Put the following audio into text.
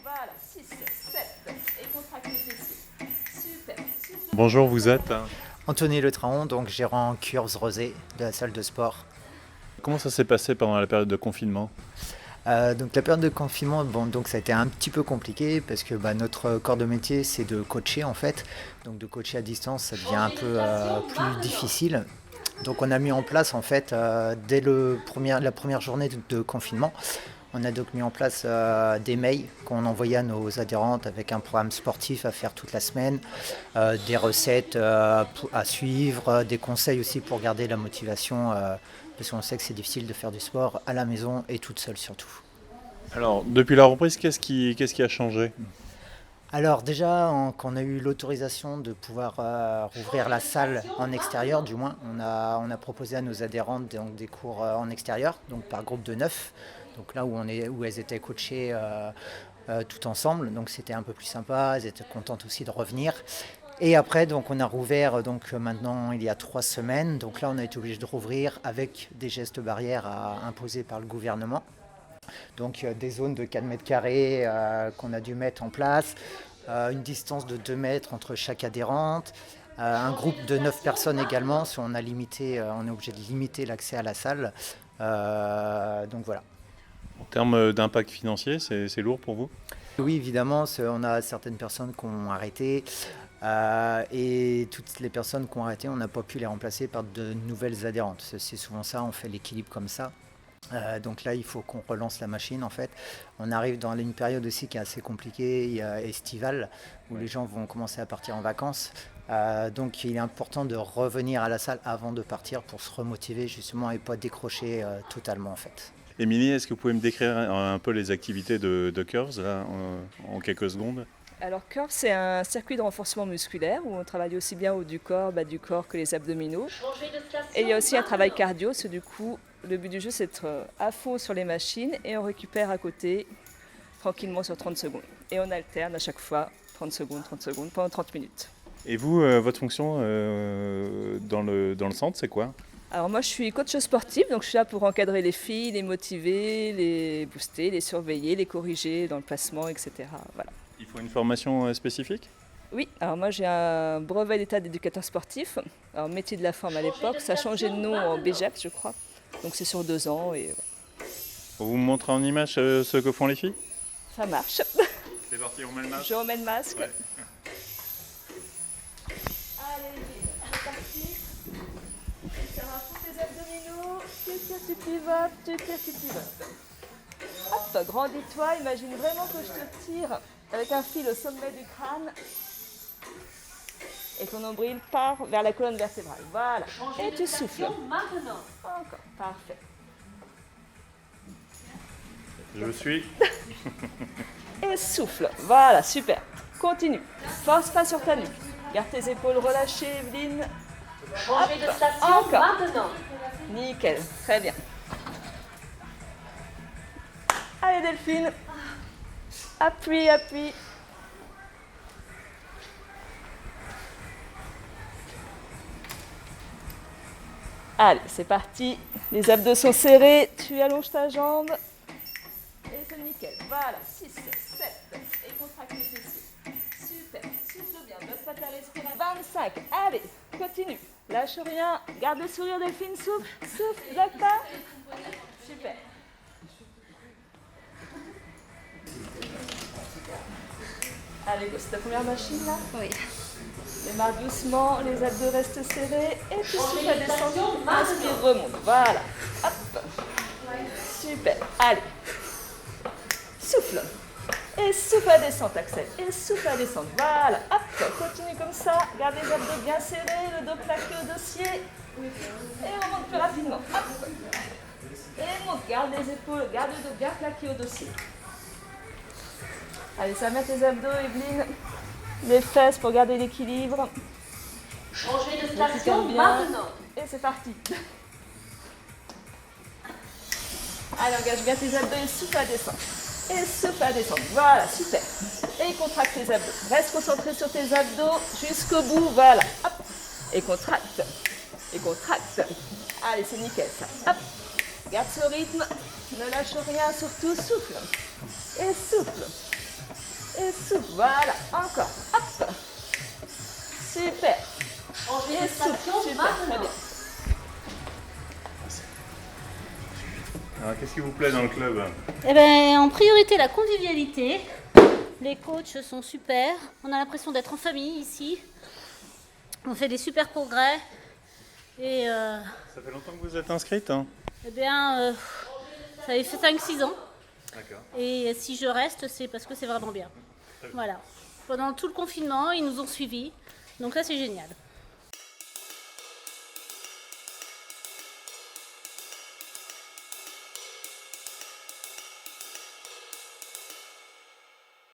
Voilà, 6, 7. Et contracte les fessiers. Super. Bonjour, vous êtes? Anthony Le Traon, donc gérant Curves Rosé de la salle de sport. Comment ça s'est passé pendant la période de confinement? Donc la période de confinement, bon, donc ça a été un petit peu compliqué parce que notre corps de métier c'est de coacher en fait. Donc de coacher à distance, ça devient un peu plus difficile. Donc on a mis en place en fait dès la première journée de confinement, on a donc mis en place des mails qu'on envoyait à nos adhérentes avec un programme sportif à faire toute la semaine, des recettes à suivre, des conseils aussi pour garder la motivation, parce qu'on sait que c'est difficile de faire du sport à la maison et toute seule surtout. Alors, depuis la reprise, qu'est-ce qui a changé? Alors déjà, quand on a eu l'autorisation de pouvoir rouvrir la salle en extérieur, du moins, on a proposé à nos adhérentes donc, des cours en extérieur, donc par groupe de 9, donc là où elles étaient coachées tout ensemble, donc c'était un peu plus sympa, elles étaient contentes aussi de revenir. Et après, donc, on a rouvert maintenant il y a 3 semaines, donc là on a été obligé de rouvrir avec des gestes barrières imposés par le gouvernement. Donc des zones de 4 mètres carrés qu'on a dû mettre en place, une distance de 2 mètres entre chaque adhérente, un groupe de 9 personnes également, si on est obligé de limiter l'accès à la salle. Donc voilà. En termes d'impact financier, c'est lourd pour vous? Oui, évidemment, on a certaines personnes qui ont arrêté. Et toutes les personnes qui ont arrêté, on n'a pas pu les remplacer par de nouvelles adhérentes. C'est souvent ça, on fait l'équilibre comme ça. Donc là, il faut qu'on relance la machine en fait. On arrive dans une période aussi qui est assez compliquée, estivale, où les gens vont commencer à partir en vacances. Donc il est important de revenir à la salle avant de partir pour se remotiver justement et pas décrocher totalement en fait. Émilie, est-ce que vous pouvez me décrire un peu les activités de Curves là, en quelques secondes? Alors, Curve, c'est un circuit de renforcement musculaire où on travaille aussi bien haut du corps, bas du corps que les abdominaux. Et il y a aussi un travail cardio, parce que du coup, le but du jeu, c'est d'être à fond sur les machines et on récupère à côté tranquillement sur 30 secondes. Et on alterne à chaque fois 30 secondes pendant 30 minutes. Et vous, votre fonction dans le centre, c'est quoi? Alors moi je suis coach sportif, donc je suis là pour encadrer les filles, les motiver, les booster, les surveiller, les corriger dans le placement, etc. Voilà. Il faut une formation spécifique? Oui, alors moi j'ai un brevet d'état d'éducateur sportif, alors métier de la forme à l'époque, ça a changé de nom en BEJAC je crois, donc c'est sur 2 ans et Vous me montrez en image ce que font les filles? ça marche. C'est parti, on met le masque. Je remets le masque. Ouais. Allez, c'est parti. Tu tires à fond tes abdominaux, tu tires, tu pivotes, tu tires, tu pivotes. Hop, grandis-toi, imagine vraiment que je te tire avec un fil au sommet du crâne. Et ton nombril part vers la colonne vertébrale. Voilà. Et tu souffles. Encore. Parfait. Je suis. Et souffle. Voilà, super. Continue. Force pas sur ta nuque. Garde tes épaules relâchées, Evelyne. Changez de station Encore. maintenant. Nickel. Très bien. Allez, Delphine. Appuie, appuie. Allez, c'est parti. Les abdos sont serrés. Tu allonges ta jambe. Et c'est nickel. Voilà, 6, 7. Et contracte les fessiers. Super. Souffle bien. Donne pas ta respiration. 25. Allez, continue. Lâche rien. Garde le sourire, Delphine. Souffle. Souffle. Bloque pas. Super. Allez, c'est ta première machine là? Oui. Démarre doucement, les abdos restent serrés et tu souffles à descendre. Inspire, remonte. Voilà. Hop. Super. Allez. Souffle. Et souffle à descendre, Axel. Et souffle à descendre. Voilà. Hop. Continue comme ça. Garde les abdos bien serrés, le dos plaqué au dossier. Et on monte plus rapidement. Hop. Et monte. Garde les épaules, garde le dos bien plaqué au dossier. Allez, ça va mettre les abdos, Evelyne. Les fesses pour garder l'équilibre. Changez de Récupère station bien. maintenant. Et c'est parti. Allez, engage bien tes abdos et souffle à descendre. Et souffle à descendre. Voilà, super. Et contracte tes abdos. Reste concentré sur tes abdos jusqu'au bout. Voilà. Hop. Et contracte. Et contracte. Allez, c'est nickel ça. Hop. Garde ce rythme. Ne lâche rien, surtout souffle. Et souffle. souffle, voilà, encore, hop. Super. Changez Et de souffle, station super, très maintenant. bien. Alors, qu'est-ce qui vous plaît dans le club? Eh ben, en priorité, la convivialité. Les coachs sont super. On a l'impression d'être en famille ici. On fait des super progrès. Et Ça fait longtemps que vous êtes inscrite, hein? eh bien, ça fait 5-6 ans. D'accord. Et si je reste, c'est parce que c'est vraiment bien. Voilà. Pendant tout le confinement, ils nous ont suivis. Donc là, c'est génial.